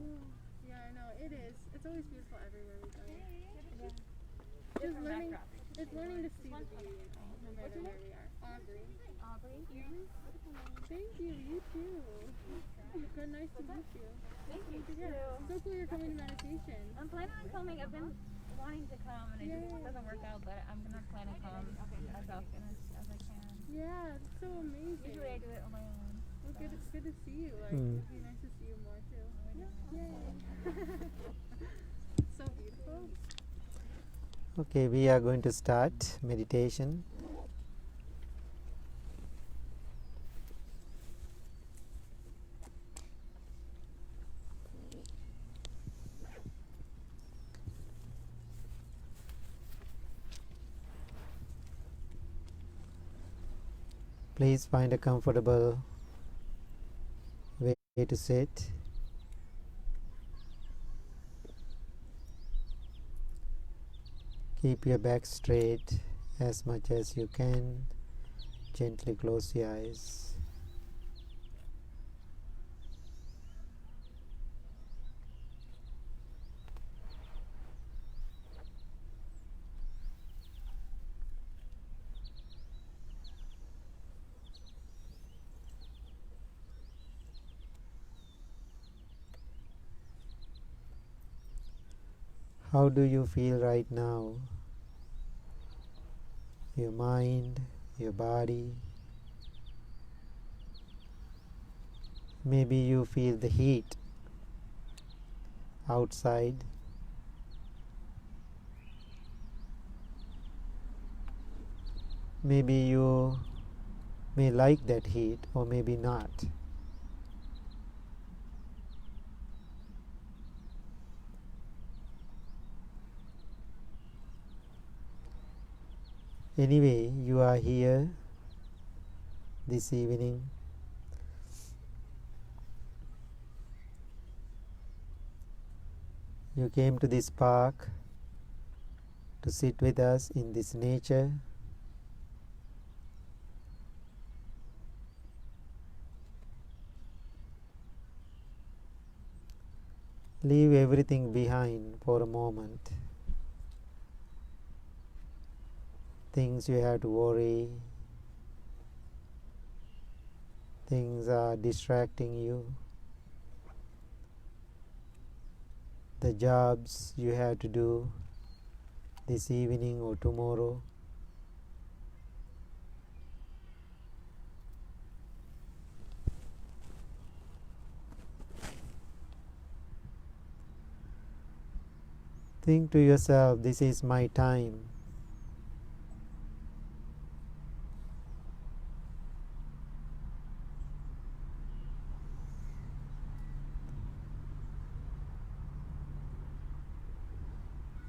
Oh, yeah, I know. It is. It's always beautiful everywhere we go. Yeah. Just learning, it's learning to see the beauty no matter where we are. Aubrey. Aubrey. Thank you. You too. Good. Nice to meet you. Thank you Yeah. too. So cool you're coming to meditation. I'm planning on coming. I've been wanting to come and it just doesn't work out, but I'm gonna plan to come as often as I can. Yeah, it's so amazing. Usually I do it on my own. Well, So. good to see you. Like, it'd be nice to see you more too. Yay. So beautiful. Okay, we are going to start meditation. Please find a comfortable way to sit. Keep your back straight as much as you can. Gently close your eyes. How do you feel right now? Your mind, your body. Maybe you feel the heat outside. Maybe you may like that heat or maybe not. Anyway, you are here this evening. You came to this park to sit with us in this nature. Leave everything behind for a moment. Things you have to worry, things are distracting you, the jobs you have to do this evening or tomorrow. Think to yourself, this is my time.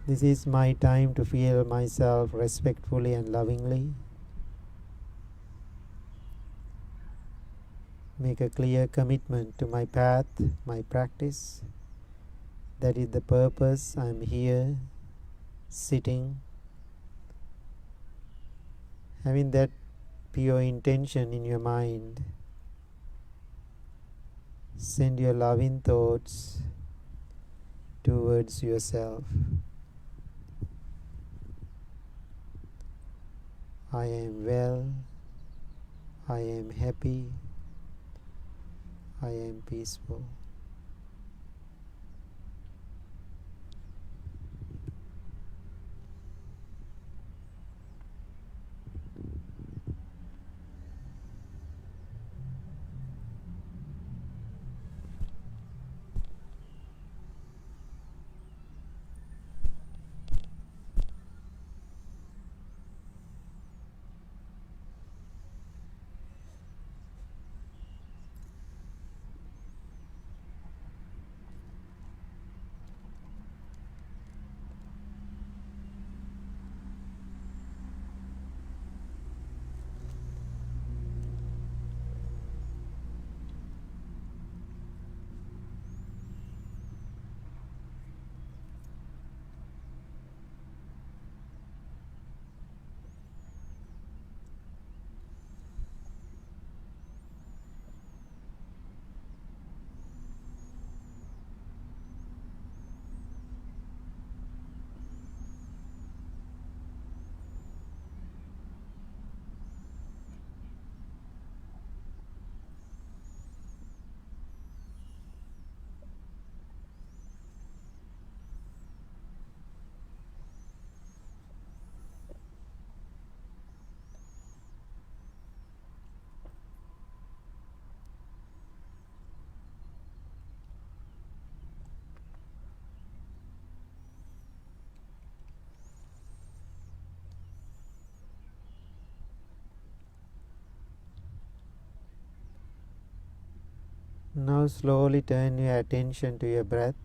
This is my time to feel myself respectfully and lovingly. Make a clear commitment to my path, my practice. That is the purpose. I am here, sitting. Having that pure intention in your mind, send your loving thoughts towards yourself. I am well, I am happy, I am peaceful. Now slowly turn your attention to your breath.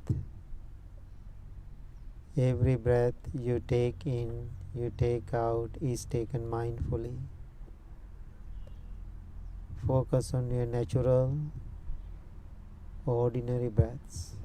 Every breath you take in, you take out is taken mindfully. Focus on your natural, ordinary breaths.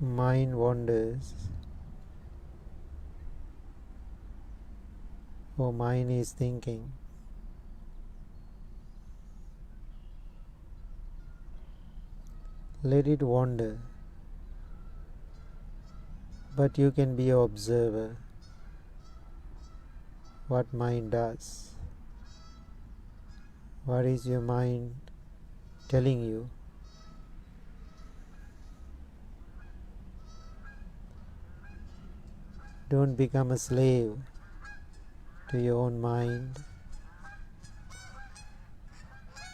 Mind wanders. Or mind is thinking. Let it wander. But you can be an observer. What mind does. What is your mind telling you? Don't become a slave to your own mind.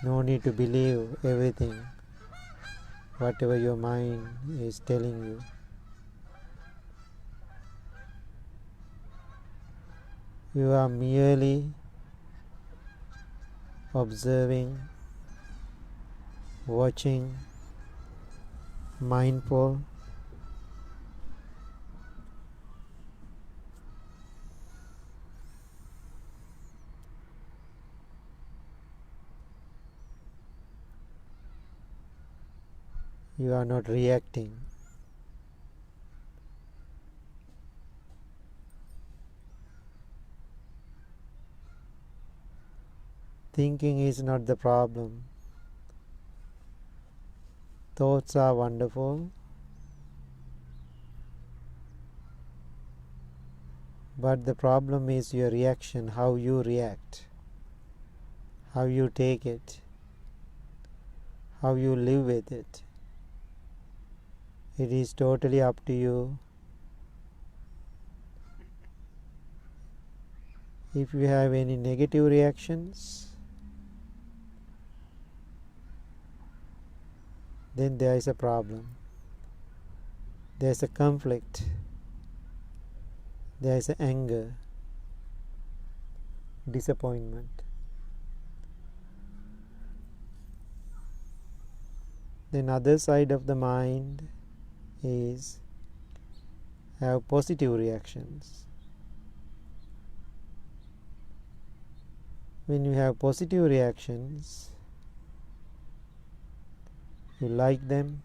No need to believe everything, whatever your mind is telling you. You are merely observing, watching, mindful. You are not reacting. Thinking is not the problem. Thoughts are wonderful, but the problem is your reaction, how you react, how you take it, how you live with it. It is totally up to you. If you have any negative reactions, then there is a problem. There is a conflict. There is anger, disappointment. Then other side of the mind is have positive reactions. When you have positive reactions, you like them,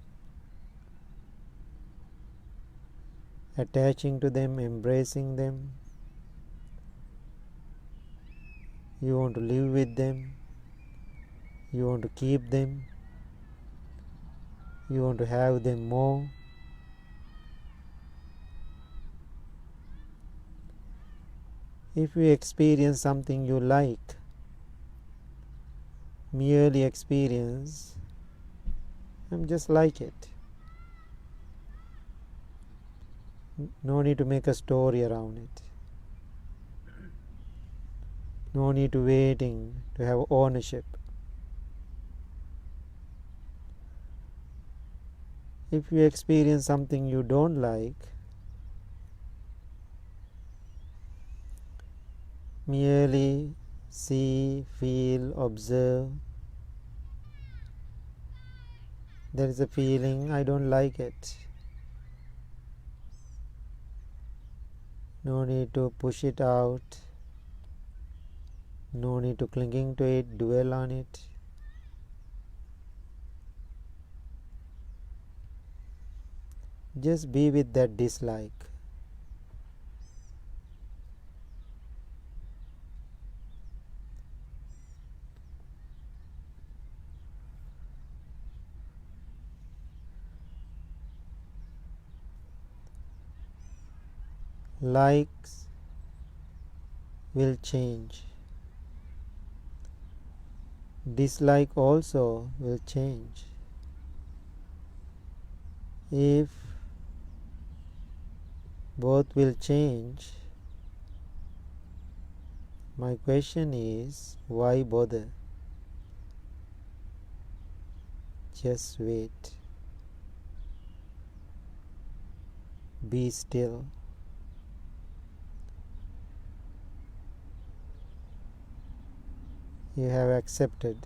attaching to them, embracing them. You want to live with them. You want to keep them. You want to have them more. If you experience something you like, merely experience, I'm just like it. No need to make a story around it. No need to waiting to have ownership. If you experience something you don't like, merely see, feel, observe. There is a feeling, I don't like it. No need to push it out. No need to clinging to it, dwell on it. Just be with that dislike. Likes will change. Dislike also will change. If both will change, my question is, why bother? Just wait. Be still. You have accepted.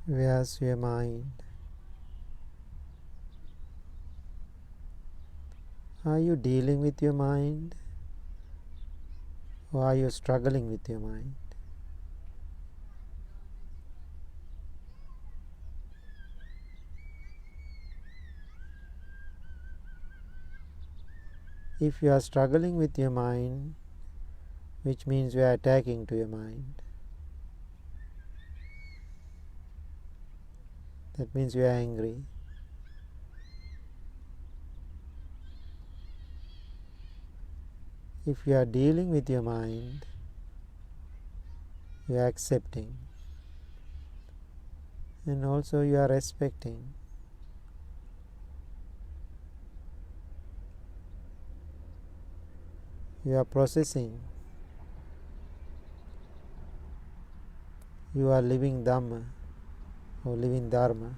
Where's your mind? Are you dealing with your mind, or are you struggling with your mind? If you are struggling with your mind, which means you are attacking to your mind, that means you are angry. If you are dealing with your mind, you are accepting, and also you are respecting. You are processing. You are living Dhamma or living Dharma.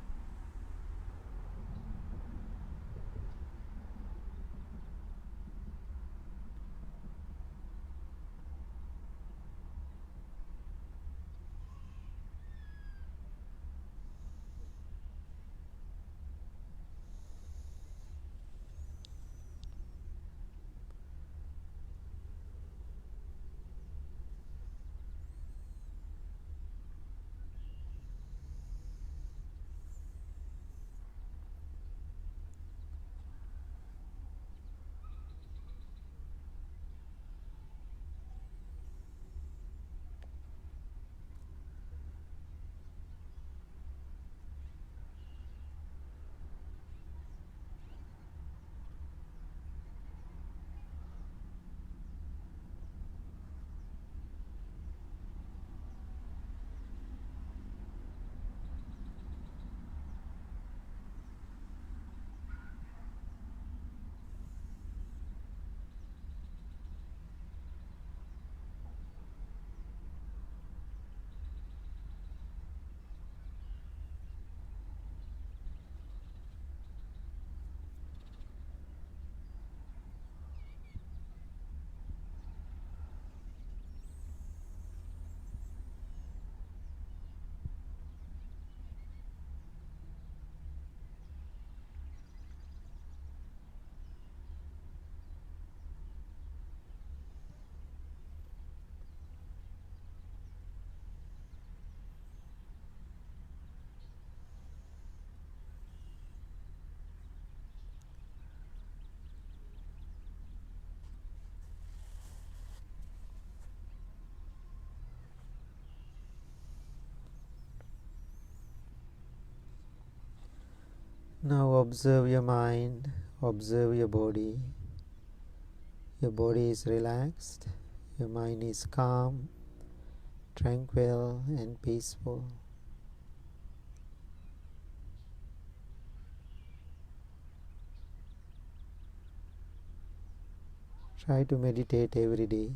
Now observe your mind, observe your body. Your body is relaxed, your mind is calm, tranquil, and peaceful. Try to meditate every day.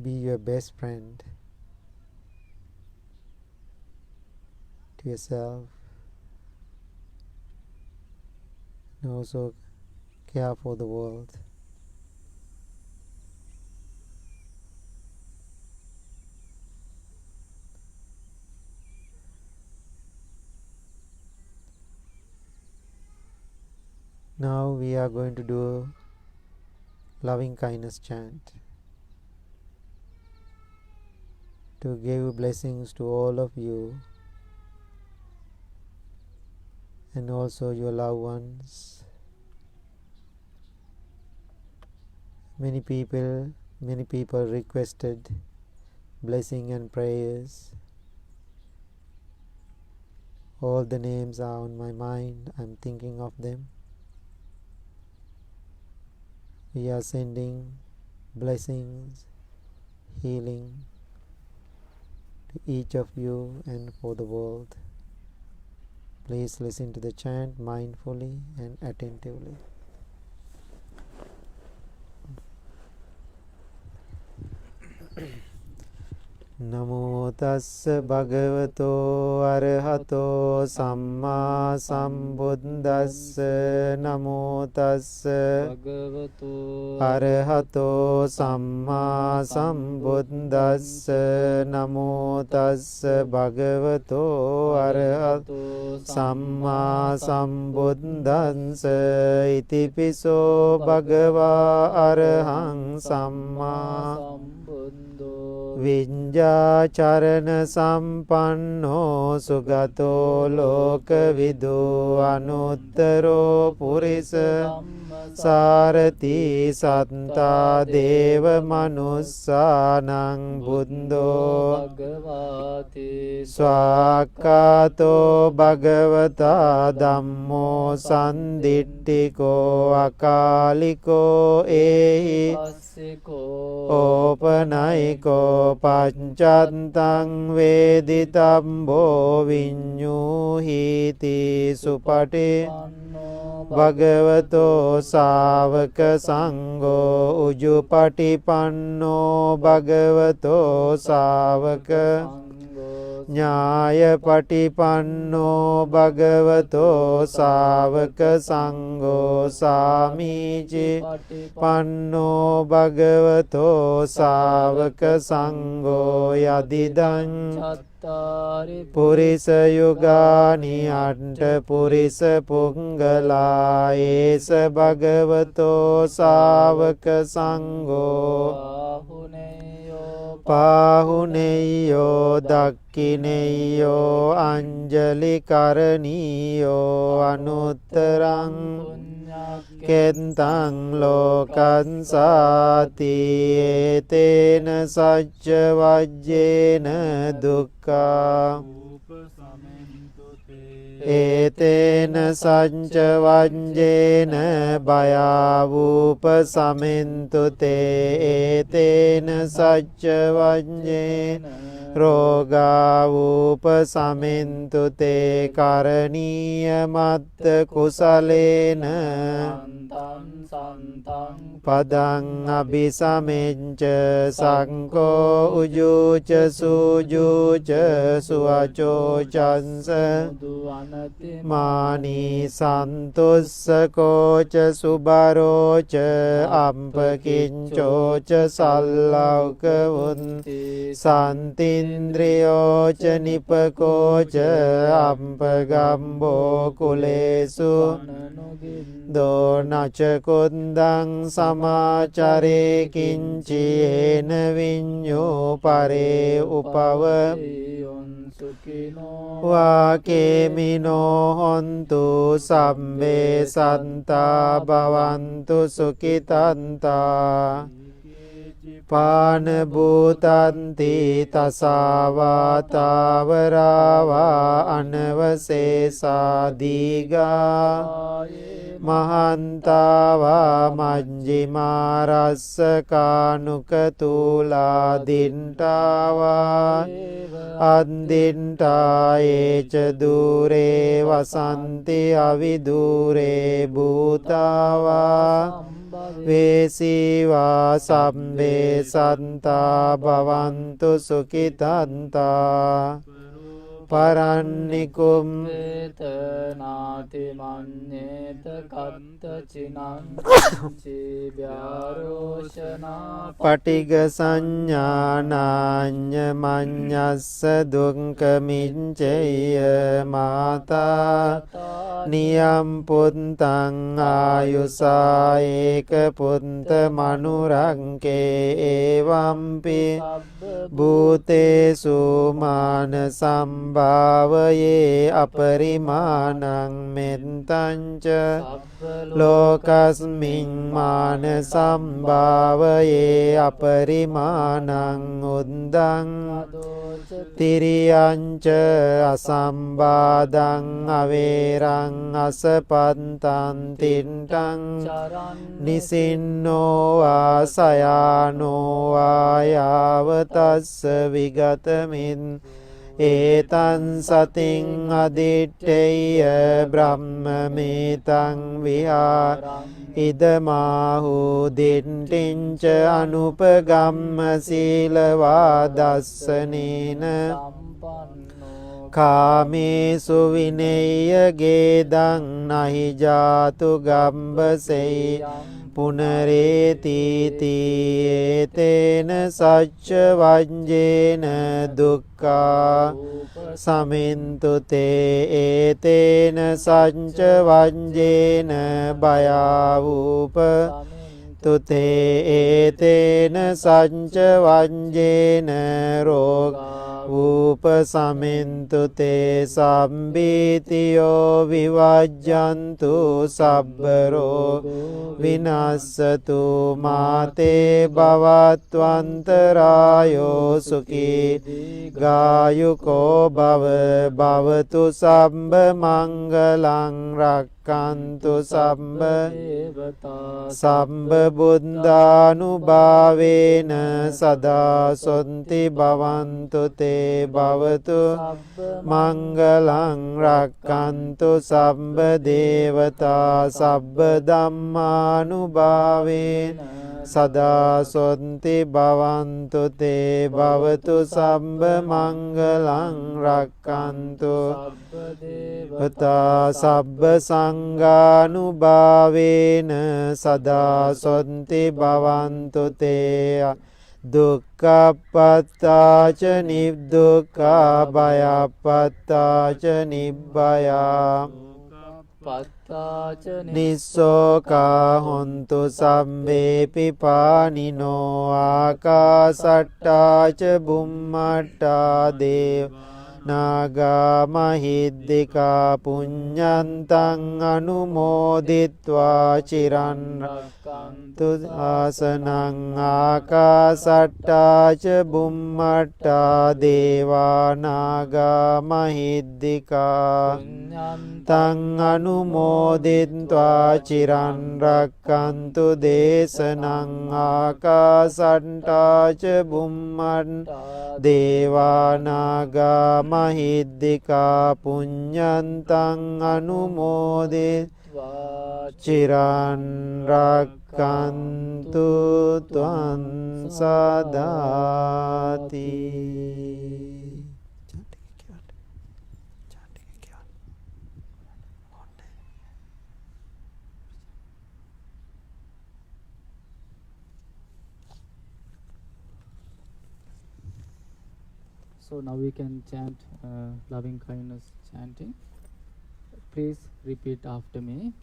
Be your best friend to yourself, and also care for the world. Now we are going to do loving kindness chant to give blessings to all of you and also your loved ones. Many people requested blessing and prayers. All the names are on my mind. I'm thinking of them. We are sending blessings, healing to each of you and for the world. Please listen to the chant mindfully and attentively. නමෝ තස්ස භගවතෝ අරහතෝ සම්මා සම්බුද්දස්ස නමෝ තස්ස භගවතු අරහතෝ සම්මා සම්බුද්දස්ස නමෝ තස්ස භගවතෝ අරහතෝ සම්මා සම්බුද්දස්ස ඉතිපිසෝ භගවා අරහං සම්මා සම්බුද්ධෝ විඤ්ඤාචරණ සම්පන්නෝ සුගතෝ ලෝකවිදු අනුත්තරෝ පුරිස සාරති සත්තා දේව මනුස්සානං බුද්ධෝ භගවාති ස්වාක්ඛාතෝ භගවතා ධම්මෝ සම්දිට්ඨිකෝ අකාලිකෝ ඒහි පස්සිකෝ ඕපනයිකෝ පංචත්තං වේදිතම්බෝ විඤ්ඤූහිති සුපටි භගවතෝ ශාවක සංඝෝ උජුපටිපන්නෝ භගවතෝ ශාවක ඥායපටිපන්නෝ භගවතෝ ශාවක සංඝෝ සාමීචි පන්නෝ භගවතෝ ශාවක සංඝෝ යදිදං චත්තාරි පුරිස යුගානි අට්ඨ පුරිස පුංගලා ඒස භගවතෝ ශාවක සංඝෝ පාහුනෙය්‍යෝ දක්ඛිනෙය්‍යෝ අංජලි කරණීයෝ අනුත්තරං කෙන්තං ලෝකං සාති ඒතේන සච්ච වජ්ජේන දුක්ඛා ඒතේන සංච වංජේන භයාවූප සමෙන්තු තේ ඒතේන සච්ච වංජේන රෝගාවූප සමෙන්තු තේ කරණීය මත්ත කුසලේන සන්තං පදං අபிසමෙච්ච සංකෝ උජුච සුජුච සුවචෝ චංස මානී සන්තුස්සකෝච සුබරෝච අම්පකින්චෝච සල්ලෞක වුන්ති සන්තින්ද්‍රියෝච නිපකෝච අම්පගම්බෝ කුලේසු දෝනච කුන්දං සමාචරේ කිංචේන විඤ්ඤෝ පරේ උපව වාකේමිනෝ හොන්තු සම්මේ සන්තා භවන්තු සුඛිතන්තා පාන භූතන්ති තසාවා තාවරාවා අනවසේසා දීගා මහන්තාවා මජ්ජිමා රස්ස කානුක තූලා දින්ටාවා අන්දින්ටා ඒච දූරේ වසන්ති අවිදූරේ භූතාවා වේසීවා සම්බේ සන්තා භවන්තු සුඛිතන්තා පරන්නිකුම් වේතනාති මඤ්ඤේත කත්ත චිනං චීව්‍යාරෝෂනා පටිග සංඥානාඤ්ඤ මඤ්ඤස්ස දුක්ඛමිච්ඡය මාතා නියම් පුත්තං ආයුසා ඒක පුත්ත මනුරංකේ එවම්පි භූතේසු මාන සම්භාවයේ අපරිමාණං මෙත්තංච ලෝකස්මින් මාන සම්භාවයේ අපරිමාණං උද්දං තිරියංච අසම්බාධං අවේරං අසපත්තං තින්ටං නිසින්නෝ වාසයානෝ වායාවතස්ස විගතමින් ඒතං සතින් අදිට්ඨේය බ්‍රහ්මමේතං විහාරං ඉදමාහු දිට්ඨින්ච අනුපගම්ම සීලවා දස්සනේන කාමේසු විනේය ගේදං නහි ජාතු ගම්බසෙයි පුනරේතිති ඒතේන සච්ච වංජේන දුක්ඛා සමින්තුතේ ඒතේන සච්ච වංජේන භයාවූප තුතේ ඒතේන සච්ච වංජේන රෝග ූප සමින්තුතේ සම්බීතියෝ විවජ්ජන්තු සබ්බරෝ විනස්සතු මාතේ භවත්වන්තරායෝ සුඛී ගායුකෝ භව භවතු සම්බ මංගලං රක්칸තු සම්බ සම්බ බුද්ධානුභාවේන සදා සොන්ති භවන්තු තේ භවතු මංගලං රක්칸තු සම්බ දේවතා සබ්බ ධම්මානුභාවේන සදා සොන්ති භවන්තු තේ භවතු සම්බ මංගලං රක්칸තු දේවතා සබ්බ සංඝානුභාවේන සදා සොන්ති භවන්තු තේ දුක්ඛප්පත්තාච නිබ්දුක්ඛා භයප්පත්තාච නිබ්බයා නිස්සෝකා හොන්තු සම්බේපි පානිනෝ ආකාසට්ටාච බුම්මට්ටා දේව නාගා මහිද්దికා පුඤ්ඤන්තං අනුමෝදිත්වා චිරන් රක්ඛන්තු ආසනං ආකාසට්ටාච බුම්මට්ටා දේවා නාගා මහිද්దికා පුඤ්ඤන්තං අනුමෝදිත්වා චිරන් රක්ඛන්තු දේශනං ආකාසට්ටාච බුම්මට්ටා දේවා නාගා මහිද්దికා පුඤ්ඤන්තං අනුමෝදිත්වා චිරන් රක්칸තු ත්වං සදාති. So now we can chant loving kindness chanting. Please repeat after me.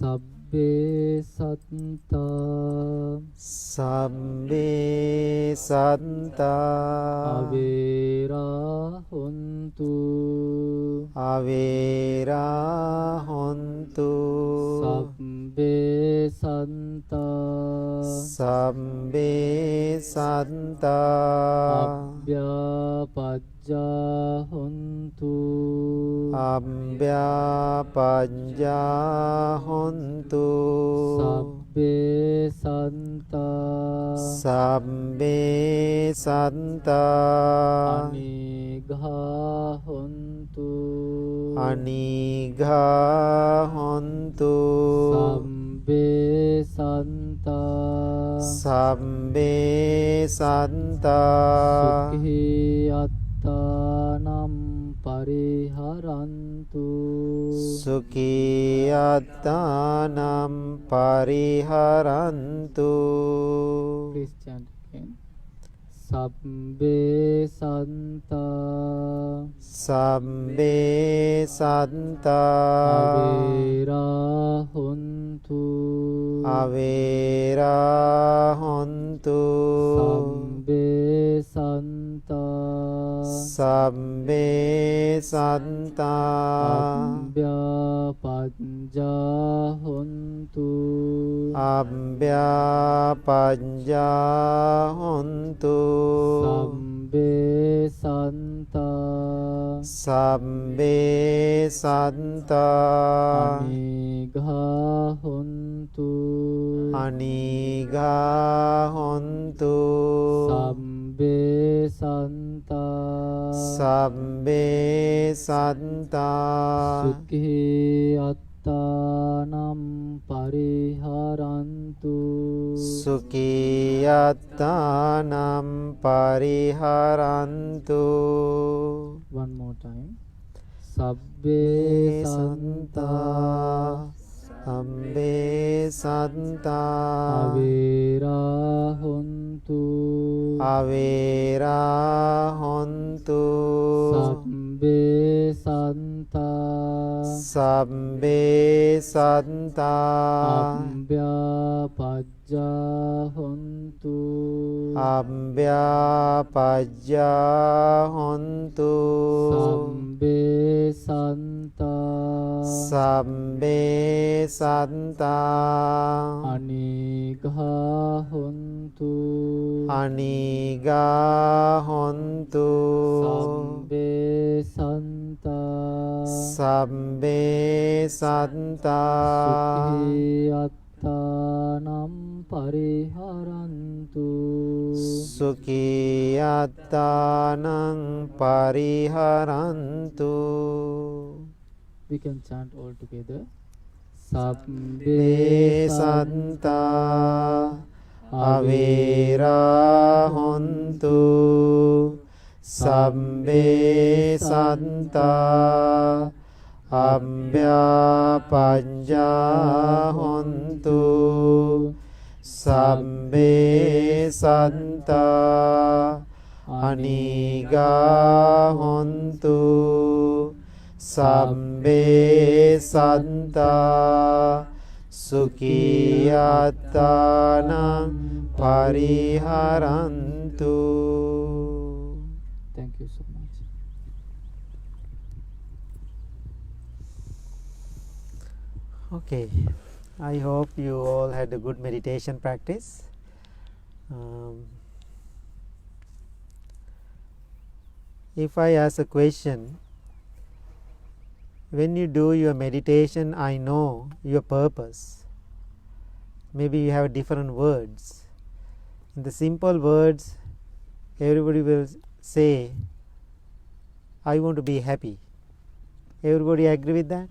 Sabbe satta Sabbe satta avera hontu avera hontu sabbe santa sabbe santa abhyapajja hontu abhyapajja hontu sabbe santa sabbe santa anigha hontu anigha hontu sabbe santa sabbe santa sukhi attanam pariharantu sukhiyatanam pariharantu. Please chant again. Sabbe santa sabbe santa avera hontu avera hontu sabbe santa sabbe santa abhyapajja hontu abhyapajja hontu sabbe santa sabbe santa anigha hontu anigha hontu sabbe santa sabbe santa sukhi attanam pariharantu sukiyattanam pariharantu. One more time. Sabbe santa sabbe santa avera hontu avera hontu sabbe santa sabbe santa abhya pajja hontu abhya pajja hontu sabbe santa sabbe santa anigha hontu aniga hontu sabbe santa sabbe santa sukhi attanam pariharantu sukiyattanam pariharantu. We can chant all together. Sabbe Sabbe santa avera avera hontu sabbe santa abhya pajja hontu sabbe santa aniga hontu sabbe santa sukiyattanam pariharantu. Thank you so much. Okay, I hope you all had a good meditation practice. If I ask a question, when you do your meditation, I know your purpose. Maybe you have different words. In the simple words, everybody will say, I want to be happy. Everybody agree with that?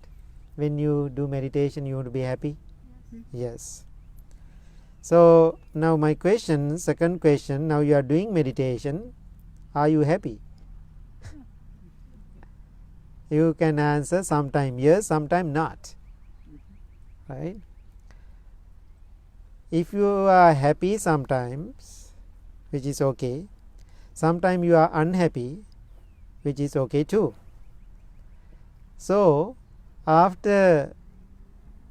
When you do meditation, you want to be happy? Yes. So now my question, second question, now you are doing meditation, are you happy? You can answer sometime yes, sometime not, right? If you are happy sometimes, which is okay, sometimes you are unhappy, which is okay too. So after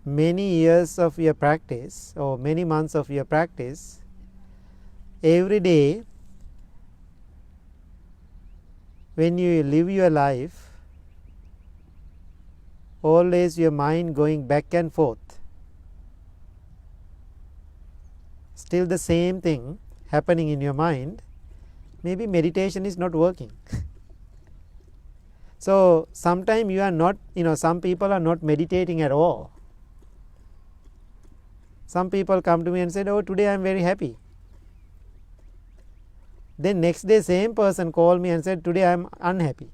many years of your practice or many months of your practice, every day when you live your life, always your mind going back and forth, still the same thing happening in your mind, maybe meditation is not working. So sometimes you are not, some people are not meditating at all. Some people come to me and said, oh, today I am very happy. Then next day same person called me and said, today I am unhappy.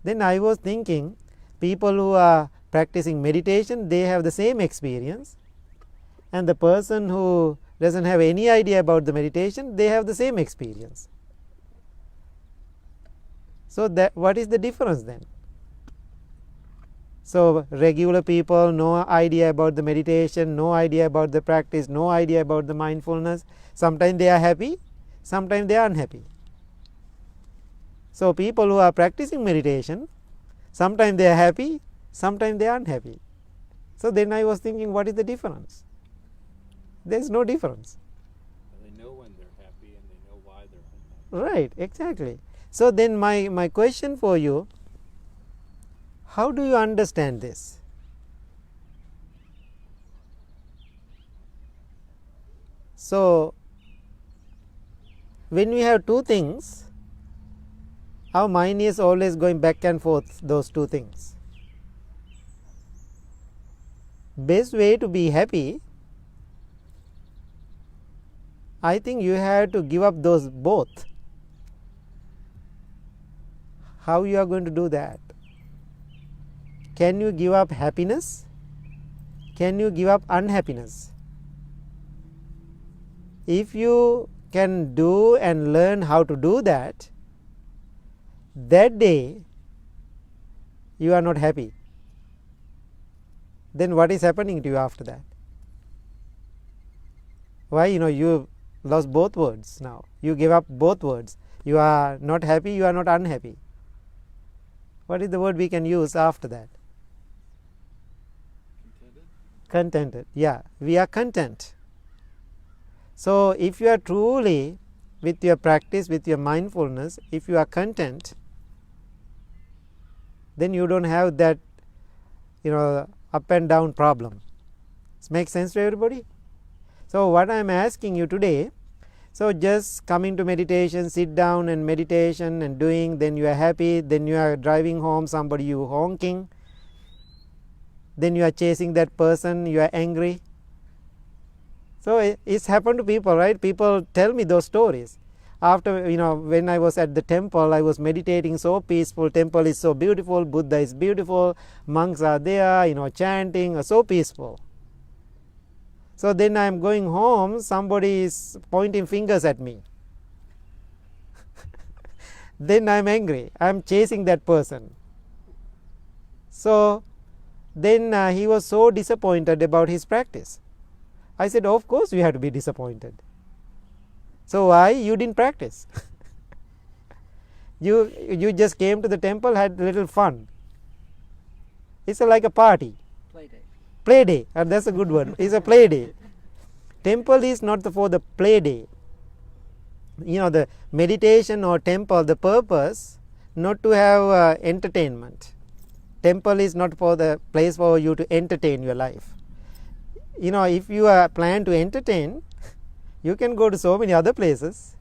Then I was thinking, people who are practicing meditation, they have the same experience, and the person who doesn't have any idea about the meditation, they have the same experience. So that what is the difference then? So regular people, no idea about the meditation, no idea about the practice, no idea about the mindfulness. Sometimes they are happy, sometimes they are unhappy. So people who are practicing meditation, sometimes they are happy, sometimes they are unhappy. So then I was thinking, what is the difference? There is no difference. They know when they're happy and they know why they're unhappy. Right, exactly. So then my question for you, how do you understand this? So when we have two things, our mind is always going back and forth, those two things. Best way to be happy, I think you have to give up those both. How you are going to do that? Can you give up happiness? Can you give up unhappiness? If you can do and learn how to do that, that day you are not happy. Then what is happening to you after that? Why? You lost both words now. You give up both words. You are not happy, you are not unhappy. What is the word we can use after that? Contented. Yeah, we are content. So if you are truly, with your practice, with your mindfulness, if you are content, then you don't have that up and down problem. Does it make sense to everybody? So what I am asking you today, so just coming to meditation, sit down and meditation and doing, then you are happy, then you are driving home, somebody you honking, then you are chasing that person, you are angry. So it's happened to people, right? People tell me those stories. After, when I was at the temple, I was meditating, so peaceful, temple is so beautiful, Buddha is beautiful, monks are there, chanting, so peaceful. So then I am going home, somebody is pointing fingers at me. Then I am angry, I am chasing that person. So then he was so disappointed about his practice. I said, of course you have to be disappointed. So why you didn't practice? you just came to the temple, had a little fun. It's like a party. Play day. That's a good word. It's a play day. Temple is not for the play day. The meditation or temple, the purpose not to have entertainment. Temple is not for the place for you to entertain your life. If you are plan to entertain, you can go to so many other places.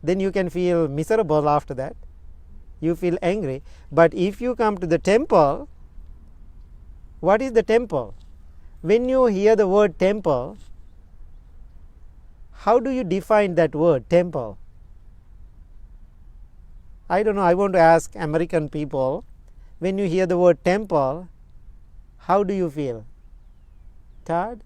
Then you can feel miserable after that. You feel angry. But if you come to the temple, what is the temple? When you hear the word temple, how do you define that word, temple? I don't know, I want to ask American people, when you hear the word temple, how do you feel? Todd?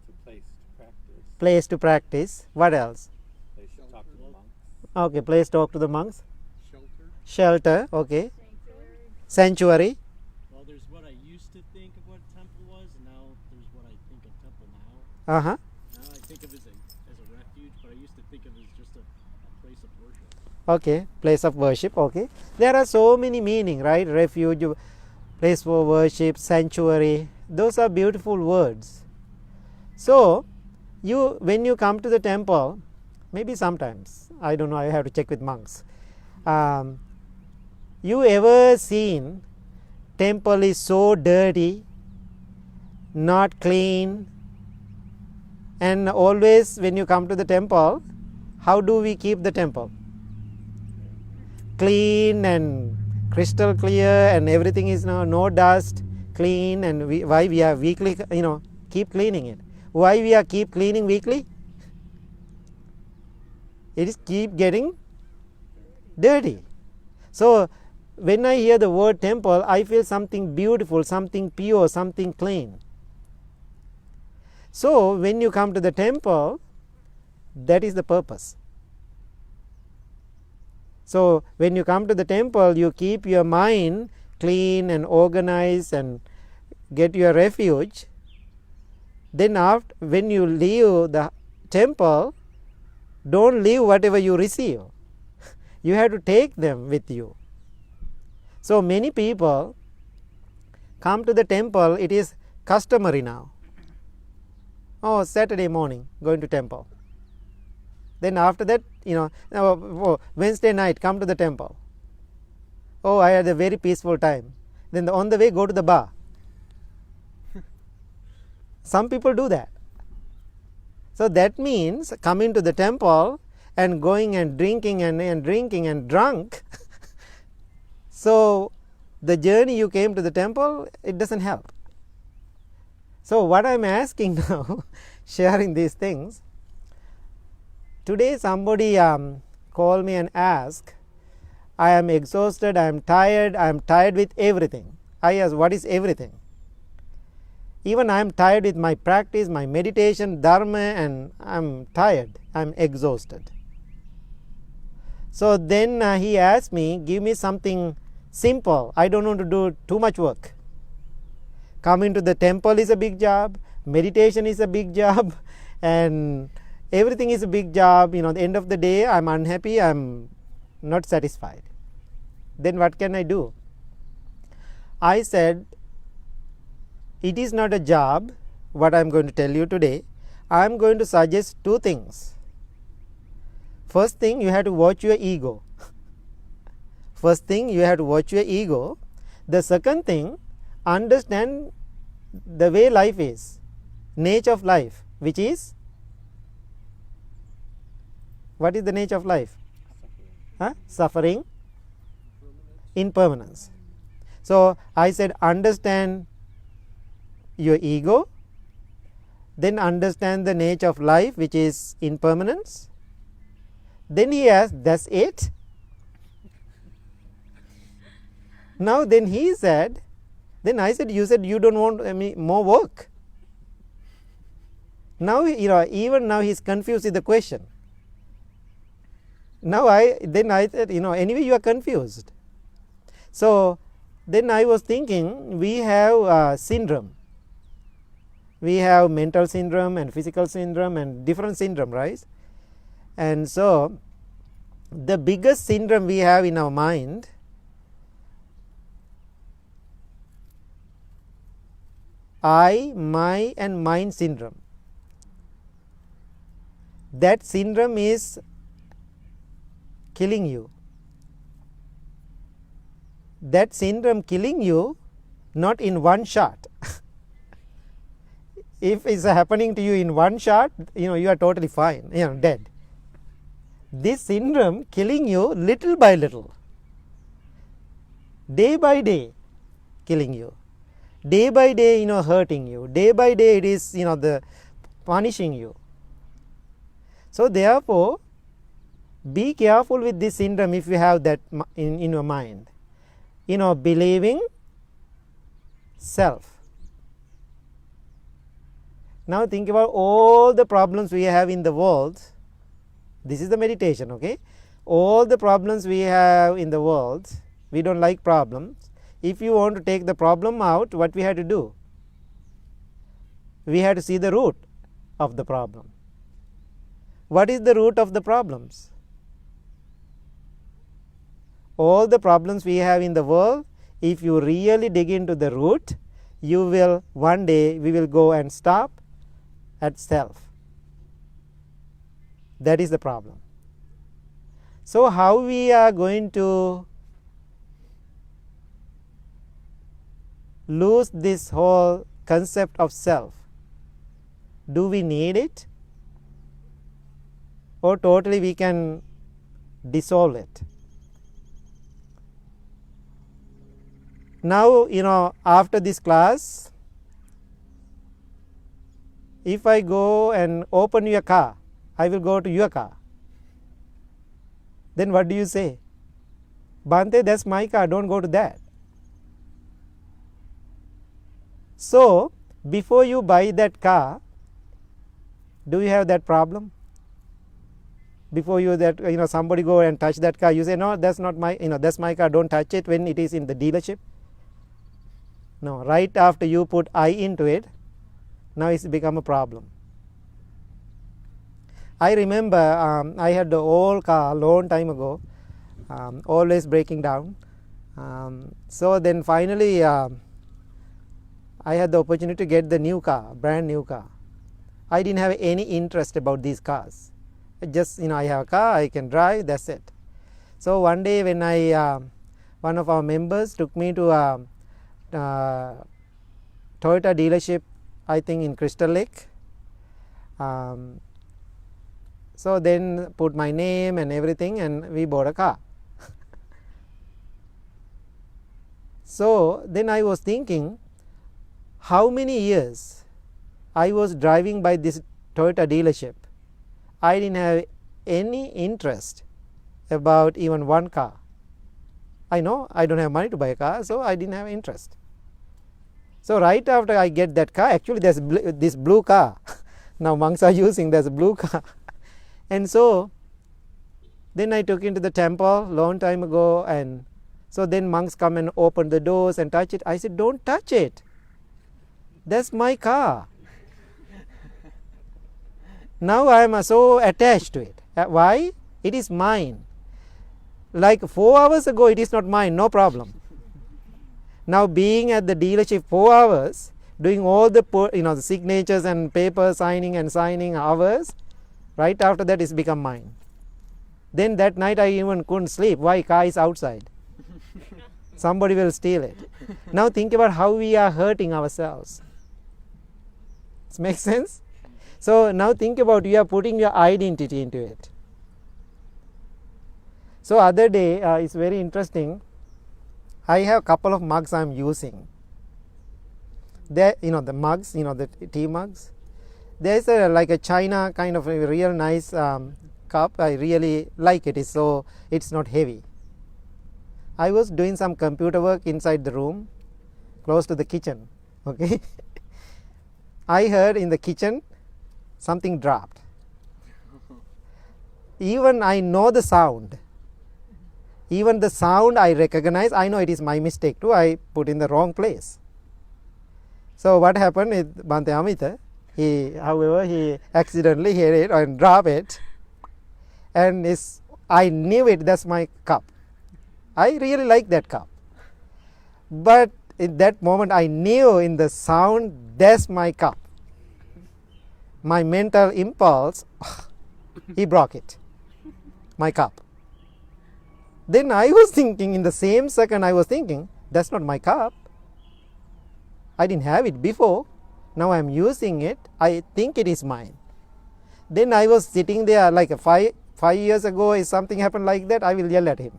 It's a place to practice. Place to practice. What else? Place to talk to the monks. Okay, place to talk to the monks. Shelter. Shelter, okay. Sanctuary. Well, there's what I used to think of what a temple was, and now there's what I think of temple now. Uh-huh. Now I think of it as a refuge, but I used to think of it as just a place of worship. Okay, place of worship, okay. There are so many meaning, right? Refuge, place for worship, sanctuary. Those are beautiful words. So, when you come to the temple, maybe sometimes, I don't know, I have to check with monks. You ever seen temple is so dirty, not clean, and always when you come to the temple, how do we keep the temple? Clean and crystal clear, and everything is no dust, clean, and why we are weekly, keep cleaning it. Why we are keep cleaning weekly? It is keep getting dirty. So when I hear the word temple, I feel something beautiful, something pure, something clean. So when you come to the temple, that is the purpose. So when you come to the temple, you keep your mind clean and organized and get your refuge. Then when you leave the temple, don't leave whatever you receive. You have to take them with you. So many people come to the temple, it is customary now. Oh, Saturday morning, going to temple. Then after that, Wednesday night, come to the temple. Oh, I had a very peaceful time. Then on the way, go to the bar. Some people do that. So that means coming to the temple and going and drinking and drinking and drunk. So the journey you came to the temple, it doesn't help. So what I am asking now, sharing these things, today somebody called me and asked, I am exhausted, I am tired with everything. I ask, what is everything? Even I am tired with my practice, my meditation, dharma, and I am tired, I am exhausted. So then he asked me, give me something simple. I don't want to do too much work. Coming to the temple is a big job, meditation is a big job, and everything is a big job. At the end of the day, I am unhappy, I am not satisfied. Then what can I do? I said, it is not a job, what I am going to tell you today. I am going to suggest two things. First thing, you have to watch your ego. First thing, you have to watch your ego. The second thing, understand the way life is, nature of life, which is, what is the nature of life? Suffering, impermanence. So I said, understand your ego, then understand the nature of life, which is impermanence. Then he asked, that's it? Now then he said, then I said, you said you don't want more work. Now even now he is confused with the question. Now I said, anyway you are confused. So then I was thinking, we have syndrome. We have mental syndrome and physical syndrome and different syndrome, right? And so the biggest syndrome we have in our mind, I, my and mine syndrome. That syndrome is killing you. That syndrome killing you not in one shot. If it's happening to you in one shot, you are totally fine, dead. This syndrome killing you little by little, day by day killing you, day by day hurting you, day by day it is the punishing you. So therefore, be careful with this syndrome if you have that in your mind. Believing self. Now think about all the problems we have in the world. This is the meditation, okay? All the problems we have in the world, we don't like problems. If you want to take the problem out, what we have to do? We have to see the root of the problem. What is the root of the problems? All the problems we have in the world, if you really dig into the root, you will, one day we will go and stop at self. That is the problem. So how we are going to lose this whole concept of self? Do we need it? Or totally we can dissolve it? Now, after this class, if I go and open your car, I will go to your car. Then what do you say? Bhante, that's my car, don't go to that. So, before you buy that car, do you have that problem? Before you somebody go and touch that car, you say, no, that's not my, that's my car, don't touch it when it is in the dealership. No, right after you put I into it, now it's become a problem. I remember I had the old car a long time ago, always breaking down. So then finally I had the opportunity to get the new car, brand new car. I didn't have any interest about these cars. Just I have a car, I can drive, that's it. So one day when one of our members took me to a Toyota dealership, I think in Crystal Lake. So then put my name and everything and we bought a car. So then I was thinking, how many years I was driving by this Toyota dealership, I didn't have any interest about even one car. I know I don't have money to buy a car, so I didn't have interest. So right after I get that car, actually there's this blue car. Now monks are using, there's a blue car. And so then I took into the temple long time ago, and so then monks come and open the doors and touch it. I said, don't touch it. That's my car. Now I am so attached to it. Why? It is mine. Like 4 hours ago, it is not mine, no problem. Now being at the dealership 4 hours, doing all the the signatures and paper signing and signing hours, right after that it's become mine. Then that night I even couldn't sleep. Why? Car is outside. Somebody will steal it. Now think about how we are hurting ourselves. Does it make sense? So now think about, you are putting your identity into it. So other day, it's very interesting. I have a couple of mugs I am using. There, the mugs, the tea mugs. There is like a China kind of a real nice cup. I really like it. It's not heavy. I was doing some computer work inside the room, close to the kitchen. Okay. I heard in the kitchen something dropped. Even I know the sound. Even the sound I recognize, I know it is my mistake too. I put in the wrong place. So what happened with Bhante Amita? He accidentally hit it and dropped it, and I knew it. That's my cup. I really like that cup. But in that moment, I knew in the sound, that's my cup. My mental impulse, he broke it. My cup. Then I was thinking, in the same second I was thinking, that's not my cup. I didn't have it before. Now I am using it. I think it is mine. Then I was sitting there like 5 years ago, if something happened like that, I will yell at him.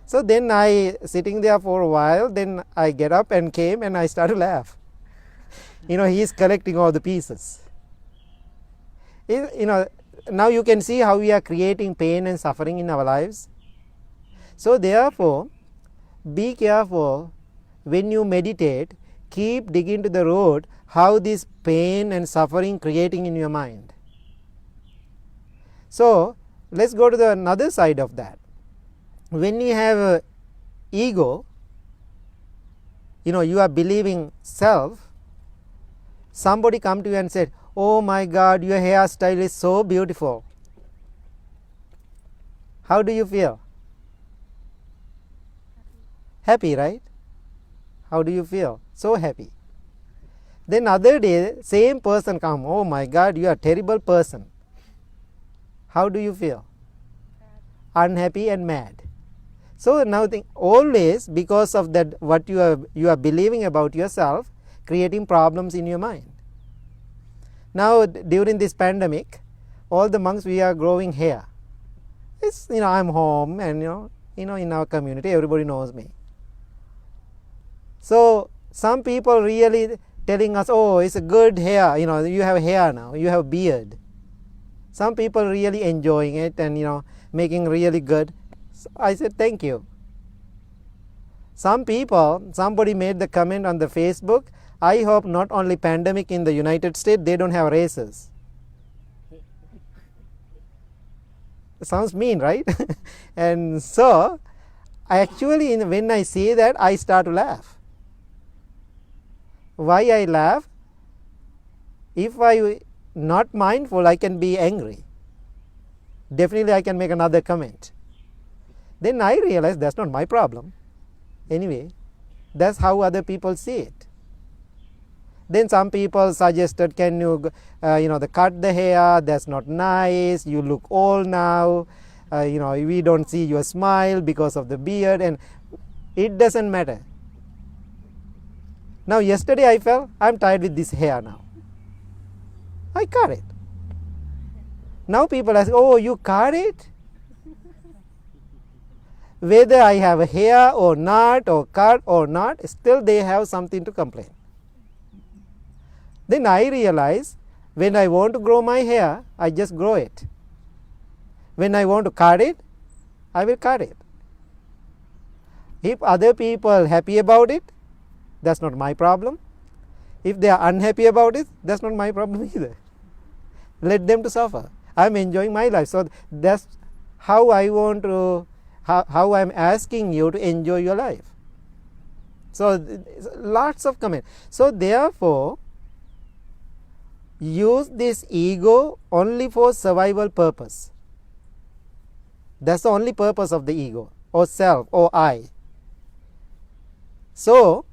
So then I sitting there for a while, then I get up and came and I started to laugh. He is collecting all the pieces. Now you can see how we are creating pain and suffering in our lives. So therefore, be careful when you meditate, keep digging to the root how this pain and suffering creating in your mind. So let's go to the another side of that. When you have ego, you are believing self, somebody come to you and said, oh my God, your hairstyle is so beautiful. How do you feel? Happy, right? How do you feel? So happy. Then other day, same person come, oh my God, you are a terrible person. How do you feel? Unhappy and mad. So now think, always because of that, what you are believing about yourself, creating problems in your mind. Now during this pandemic, all the monks, we are growing hair. It's I'm home, and in our community everybody knows me. So some people really telling us, oh, it's a good hair, you have hair now, you have beard. Some people really enjoying it and making really good. So I said thank you. Somebody made the comment on the Facebook, I hope not only pandemic in the United States, they don't have races. Sounds mean, right? And so actually when I say that, I start to laugh. Why I laugh? If I not mindful, I can be angry. Definitely I can make another comment. Then I realize that's not my problem. Anyway, that's how other people see it. Then some people suggested, can you, cut the hair, that's not nice, you look old now, we don't see your smile because of the beard, and it doesn't matter. Now yesterday I felt, I'm tired with this hair now. I cut it. Now people ask, oh, you cut it? Whether I have a hair or not, or cut or not, still they have something to complain. Then I realize, when I want to grow my hair, I just grow it. When I want to cut it, I will cut it. If other people happy about it, that's not my problem. If they are unhappy about it, that's not my problem either. Let them to suffer. I am enjoying my life. So that's how I want to, how I am asking you to enjoy your life. So lots of comments. So therefore, use this ego only for survival purpose. That's the only purpose of the ego or self or I. So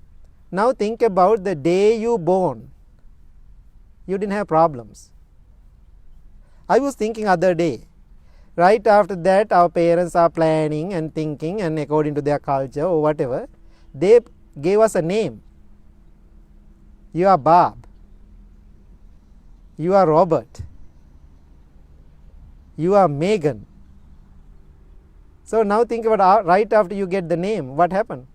now think about the day you born. You didn't have problems. I was thinking other day, right after that our parents are planning and thinking, and according to their culture or whatever, they gave us a name. You are Bob. You are Robert. You are Megan. So now think about right after you get the name, what happened?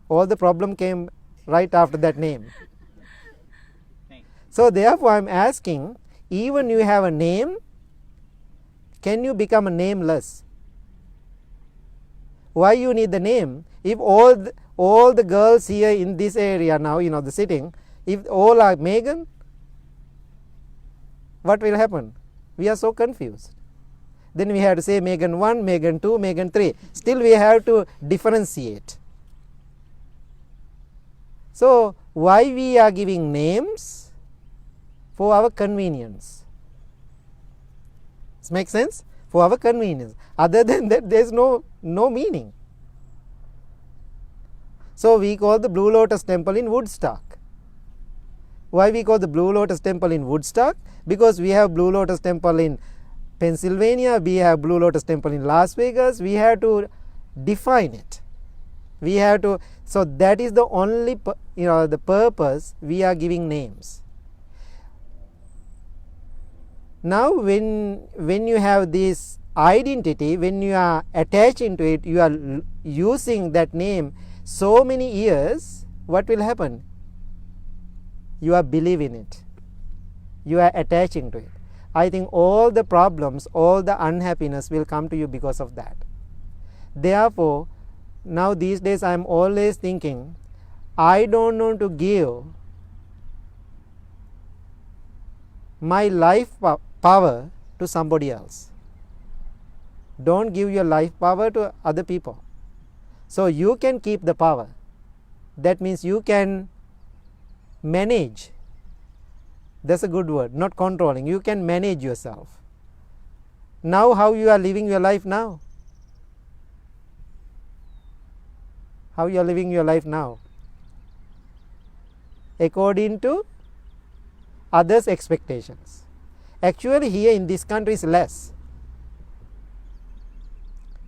All the problem came right after that name. So therefore I am asking, even you have a name, can you become a nameless? Why you need the name? If all the girls here in this area now, the sitting, if all are Megan, what will happen? We are so confused. Then we have to say Megan 1, Megan 2, Megan 3. Still we have to differentiate. So why we are giving names? For our convenience. Does it make sense? For our convenience. Other than that, there is no meaning. So we call the Blue Lotus Temple in Woodstock. Why we call the Blue Lotus Temple in Woodstock? Because we have Blue Lotus Temple in Pennsylvania, we have Blue Lotus Temple in Las Vegas. We have to define it. We have to. So that is the only the purpose we are giving names. Now when you have this identity, when you are attaching to it, you are using that name so many years, what will happen? You are believing it. You are attaching to it. I think all the problems, all the unhappiness will come to you because of that. Therefore, now these days I am always thinking, I don't want to give my life power to somebody else. Don't give your life power to other people. So you can keep the power. That means you can manage. That's a good word, not controlling. You can manage yourself. Now how you are living your life now? How you are living your life now? According to others' expectations. Actually here in this country is less.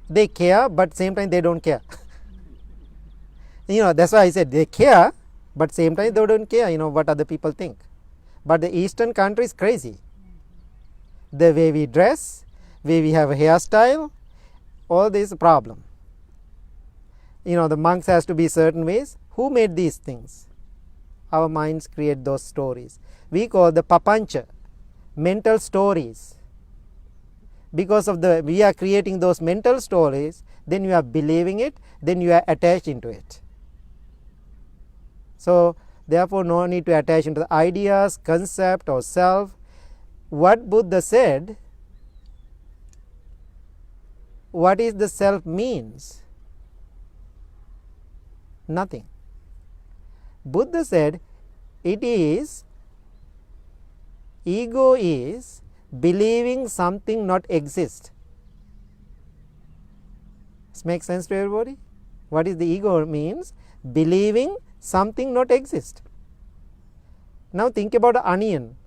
They care, but same time they don't care. That's why I said they care, but same time they don't care, what other people think. But the Eastern country is crazy. The way we dress, way we have a hairstyle, all this is a problem. The monks has to be certain ways. Who made these things? Our minds create those stories. We call the papancha, mental stories. Because of we are creating those mental stories, then you are believing it, then you are attached into it. So therefore no need to attach into the ideas, concept or self. What Buddha said, what is the self means? Nothing. Buddha said ego is believing something not exist. This makes sense to everybody? What is the ego means? Believing something not exist. Now think about an onion.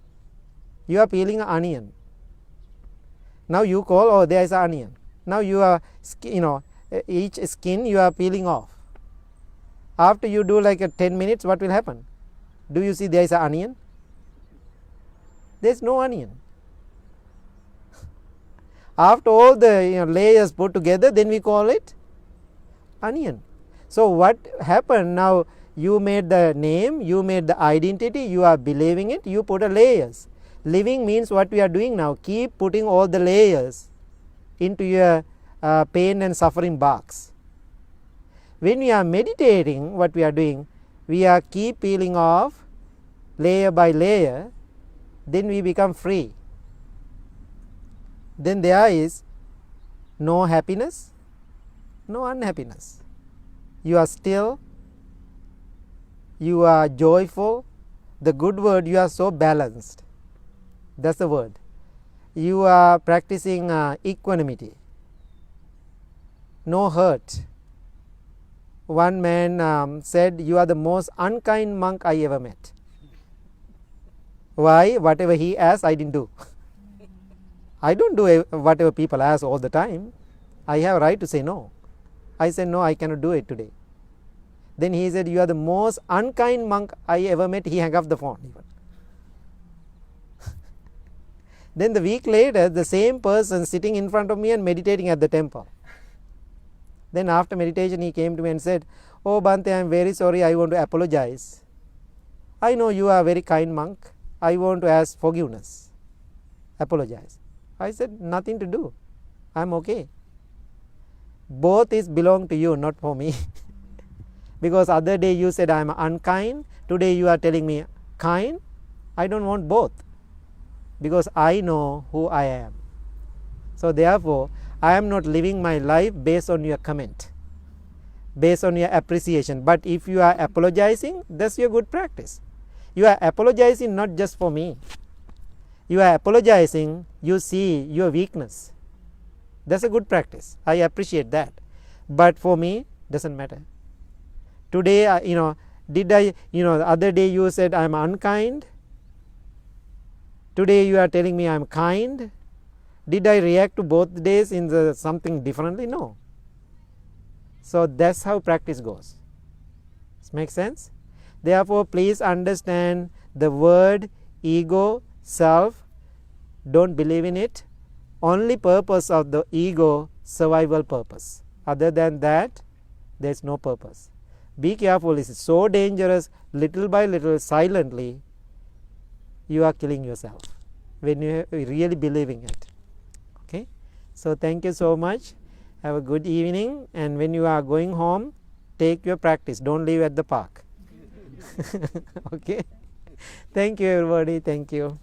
You are peeling an onion. Now you call, oh, there is an onion. Now you are, each skin you are peeling off. After you do like 10 minutes, what will happen? Do you see there is an onion? There is no onion. After all the layers put together, then we call it onion. So what happened now? You made the name, you made the identity, you are believing it, you put a layers. Living means what we are doing now, keep putting all the layers into your pain and suffering box. When we are meditating, what we are doing, we are keep peeling off layer by layer, then we become free. Then there is no happiness, no unhappiness. You are still, you are joyful. The good word, you are so balanced. That's the word. You are practicing equanimity, no hurt. One man said, you are the most unkind monk I ever met. Why? Whatever he asked, I didn't do. I don't do whatever people ask all the time. I have a right to say no. I said, no, I cannot do it today. Then he said, you are the most unkind monk I ever met. He hung up the phone even. Then the week later, the same person sitting in front of me and meditating at the temple. Then after meditation, he came to me and said, oh Bhante, I am very sorry, I want to apologize. I know you are a very kind monk. I want to ask forgiveness. Apologize. I said, nothing to do. I am okay. Both is belong to you, not for me. Because other day you said I am unkind. Today you are telling me kind. I don't want both. Because I know who I am. So therefore, I am not living my life based on your comment, based on your appreciation. But if you are apologizing, that's your good practice. You are apologizing not just for me. You are apologizing, you see your weakness. That's a good practice. I appreciate that. But for me, doesn't matter. Today, the other day you said I am unkind. Today you are telling me I am kind. Did I react to both days in something differently? No. So that's how practice goes. Does make sense? Therefore, please understand the word ego, self. Don't believe in it. Only purpose of the ego, survival purpose. Other than that, there is no purpose. Be careful. It is so dangerous. Little by little, silently, you are killing yourself when you are really believing it. Okay. So thank you so much. Have a good evening. And when you are going home, take your practice. Don't leave at the park. Okay. Thank you, everybody. Thank you.